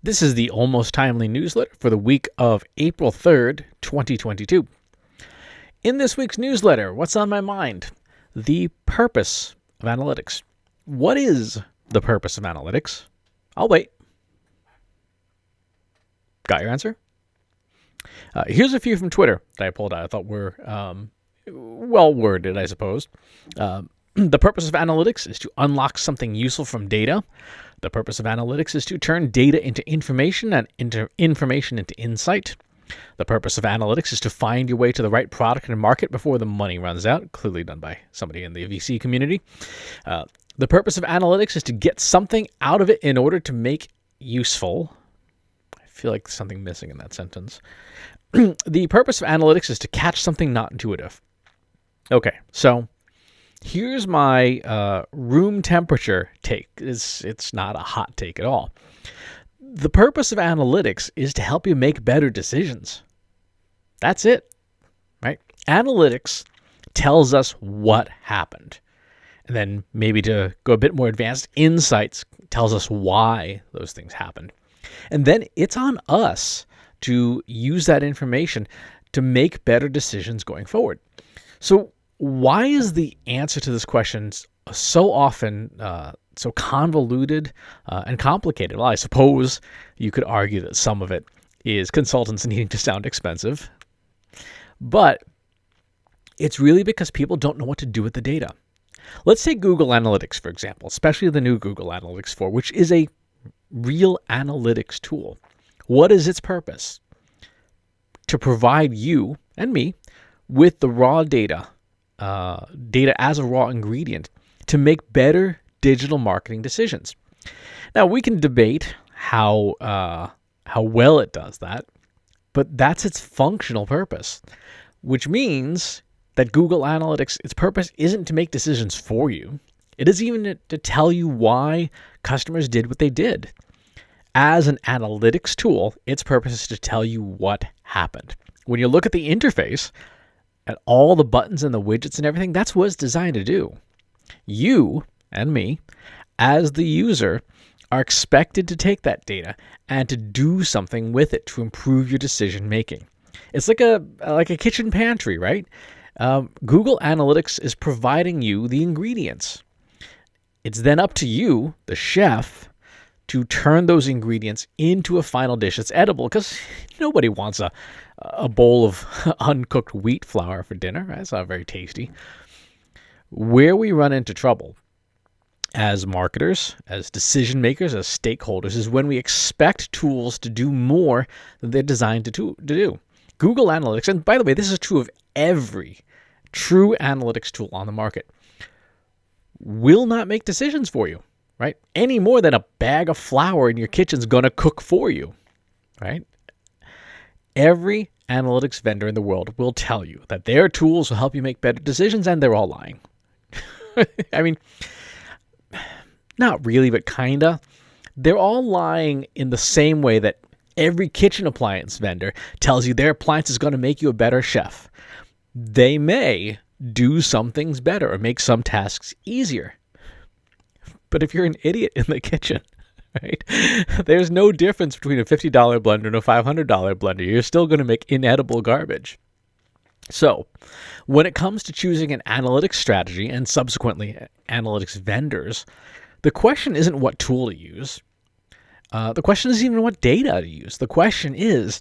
This is the Almost Timely newsletter for the week of April 3rd, 2022. In this week's newsletter, what's on my mind? The purpose of analytics. What is the purpose of analytics? I'll wait. Got your answer? Here's a few from Twitter that I pulled out. I thought were well worded, I suppose. The purpose of analytics is to unlock something useful from data. The purpose of analytics is to turn data into information and information into insight. The purpose of analytics is to find your way to the right product and market before the money runs out, clearly done by somebody in the VC community. The purpose of analytics is to get something out of it in order to make useful. I feel like there's something missing in that sentence. The purpose of analytics is to catch something not intuitive. Okay, so here's my room temperature take. It's not a hot take at all. The purpose of analytics is to help you make better decisions. That's it, right? Analytics tells us what happened. And then maybe to go a bit more advanced, insights tells us why those things happened. And then it's on us to use that information to make better decisions going forward. So why is the answer to this question so often so convoluted and complicated? Well, I suppose you could argue that some of it is consultants needing to sound expensive, but it's really because people don't know what to do with the data. Let's take Google Analytics, for example, especially the new Google Analytics 4, which is a real analytics tool. What is its purpose? To provide you and me with the raw data as a raw ingredient to make better digital marketing decisions. Now, we can debate how well it does that, but that's its functional purpose, which means that Google Analytics, its purpose isn't to make decisions for you. It isn't even to tell you why customers did what they did. As an analytics tool, its purpose is to tell you what happened. When you look at the interface, at all the buttons and the widgets and everything, that's what it's designed to do. You and me, as the user, are expected to take that data and to do something with it to improve your decision making. It's like a kitchen pantry, right? Google Analytics is providing you the ingredients. It's then up to you, the chef, to turn those ingredients into a final dish that's edible, because nobody wants a bowl of uncooked wheat flour for dinner. That's not very tasty. Where we run into trouble as marketers, as decision makers, as stakeholders, is when we expect tools to do more than they're designed to do. Google Analytics, and by the way, this is true of every true analytics tool on the market, will not make decisions for you, right? Any more than a bag of flour in your kitchen is going to cook for you, right? Every analytics vendor in the world will tell you that their tools will help you make better decisions, and they're all lying. I mean, not really, but kinda. They're all lying in the same way that every kitchen appliance vendor tells you their appliance is going to make you a better chef. They may do some things better or make some tasks easier. But if you're an idiot in the kitchen, right, there's no difference between a $50 blender and a $500 blender. You're still going to make inedible garbage. So when it comes to choosing an analytics strategy and subsequently analytics vendors, the question isn't what tool to use. The question isn't even what data to use. The question is,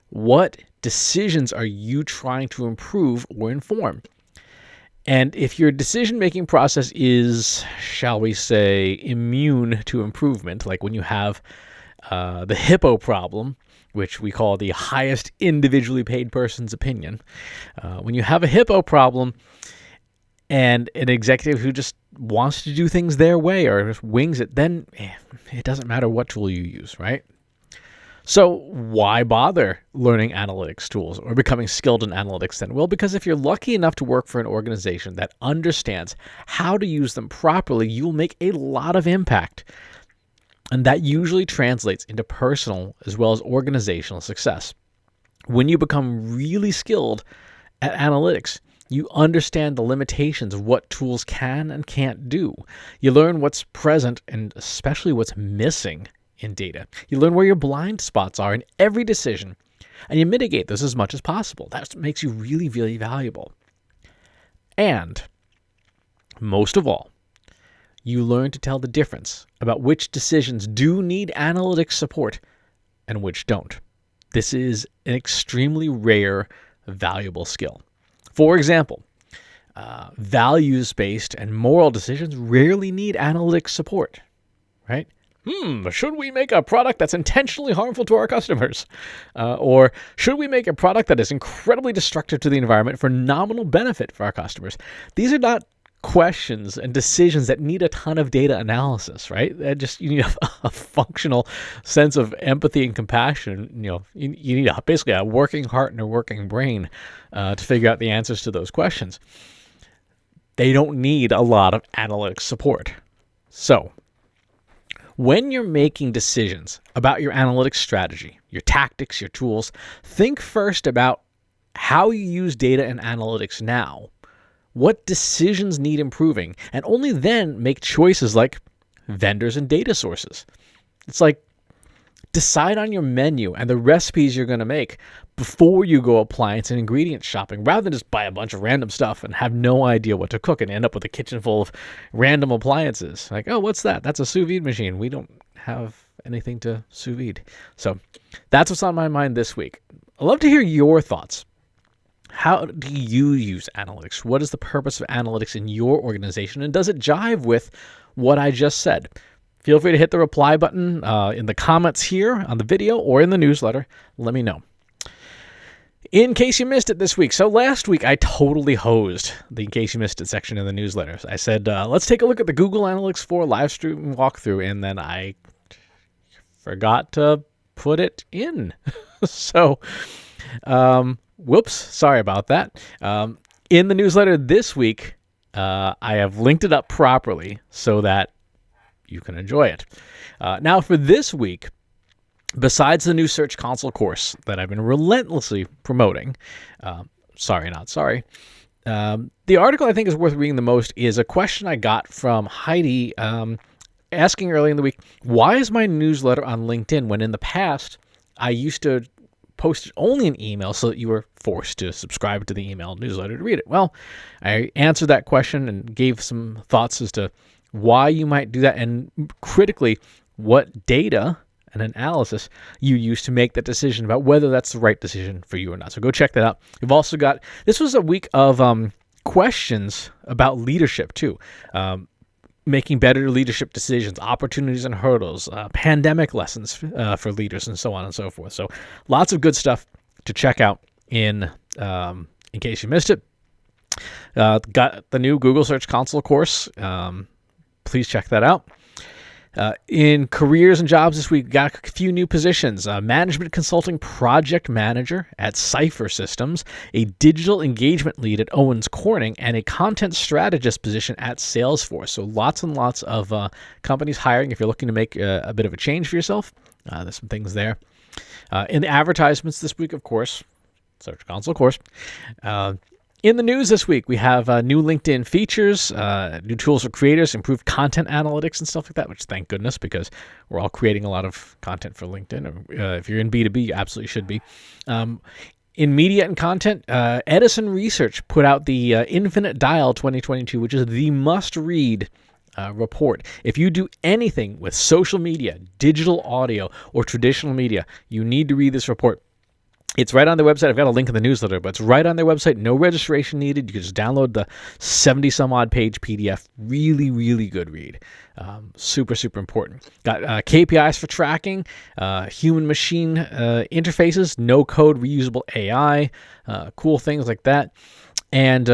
what decisions are you trying to improve or inform? And if your decision-making process is, shall we say, immune to improvement, like when you have the hippo problem, which we call the highest individually paid person's opinion, when you have a hippo problem and an executive who just wants to do things their way or just wings it, then it doesn't matter what tool you use, right? So why bother learning analytics tools or becoming skilled in analytics then? Well, because if you're lucky enough to work for an organization that understands how to use them properly, you'll make a lot of impact. And that usually translates into personal as well as organizational success. When you become really skilled at analytics, you understand the limitations of what tools can and can't do. You learn what's present and especially what's missing in data. You learn where your blind spots are in every decision, and you mitigate those as much as possible. That makes you really, really valuable. And most of all, you learn to tell the difference about which decisions do need analytics support and which don't. This is an extremely rare, valuable skill. For example, values-based and moral decisions rarely need analytics support, right? Should we make a product that's intentionally harmful to our customers? Or should we make a product that is incredibly destructive to the environment for nominal benefit for our customers? These are not questions and decisions that need a ton of data analysis, right? You need a functional sense of empathy and compassion. You need basically a working heart and a working brain to figure out the answers to those questions. They don't need a lot of analytics support. So, when you're making decisions about your analytics strategy, your tactics, your tools, think first about how you use data and analytics now. What decisions need improving? And only then make choices like vendors and data sources. It's like decide on your menu and the recipes you're going to make before you go appliance and ingredient shopping, rather than just buy a bunch of random stuff and have no idea what to cook and end up with a kitchen full of random appliances. Like, oh, what's that? That's a sous vide machine. We don't have anything to sous vide. So that's what's on my mind this week. I'd love to hear your thoughts. How do you use analytics? What is the purpose of analytics in your organization? And does it jive with what I just said? Feel free to hit the reply button in the comments here on the video or in the newsletter. Let me know. In case you missed it this week. So last week, I totally hosed the In Case You Missed It section in the newsletter. I said, let's take a look at the Google Analytics 4 live stream walkthrough. And then I forgot to put it in. So, whoops, sorry about that. In the newsletter this week, I have linked it up properly so that you can enjoy it. Now for this week, besides the new Search Console course that I've been relentlessly promoting, sorry, not sorry, the article I think is worth reading the most is a question I got from Heidi asking early in the week, why is my newsletter on LinkedIn when in the past I used to post it only in email so that you were forced to subscribe to the email newsletter to read it? Well, I answered that question and gave some thoughts as to why you might do that, and critically, what data and analysis you use to make that decision about whether that's the right decision for you or not. So go check that out. We've also got, this was a week of questions about leadership too. Making better leadership decisions, opportunities and hurdles, pandemic lessons for leaders, and so on and so forth. So lots of good stuff to check out in case you missed it. Got the new Google Search Console course. Please check that out. In careers and jobs this week, got a few new positions. Management consulting project manager at Cipher Systems, a digital engagement lead at Owens Corning, and a content strategist position at Salesforce. So lots and lots of companies hiring if you're looking to make a bit of a change for yourself. There's some things there. In the advertisements this week, of course, Search Console course. In the news this week, we have new LinkedIn features, new tools for creators, improved content analytics and stuff like that, which thank goodness, because we're all creating a lot of content for LinkedIn. If you're in B2B, you absolutely should be. In media and content, Edison Research put out the Infinite Dial 2022, which is the must-read report. If you do anything with social media, digital audio, or traditional media, you need to read this report. It's right on their website. I've got a link in the newsletter, but it's right on their website. No registration needed. You can just download the 70-some-odd page PDF. Really, really good read. Super, super important. Got KPIs for tracking, human-machine interfaces, no-code reusable AI, cool things like that, and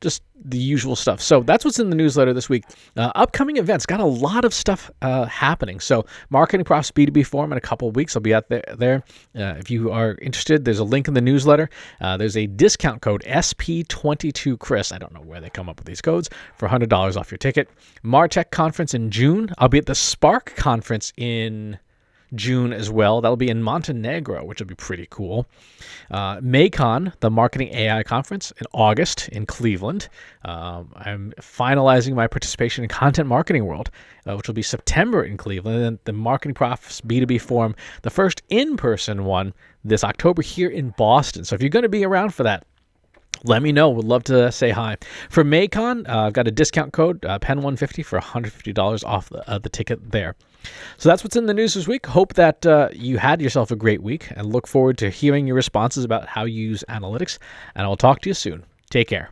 just the usual stuff. So that's what's in the newsletter this week. Upcoming events, got a lot of stuff happening. So Marketing Profs B2B Forum in a couple of weeks. I'll be out there. If you are interested, there's a link in the newsletter. There's a discount code SP22Chris. I don't know where they come up with these codes for $100 off your ticket. MarTech conference in June. I'll be at the Spark conference in June as well. That'll be in Montenegro, which will be pretty cool. MACON, the Marketing AI Conference, in August in Cleveland. I'm finalizing my participation in Content Marketing World, which will be September in Cleveland. And the Marketing Profs B2B Forum, the first in-person one this October here in Boston. So if you're going to be around for that, let me know. Would love to say hi. For MACON, I've got a discount code, PEN150 for $150 off the ticket there. So that's what's in the news this week. Hope that you had yourself a great week and look forward to hearing your responses about how you use analytics. And I'll talk to you soon. Take care.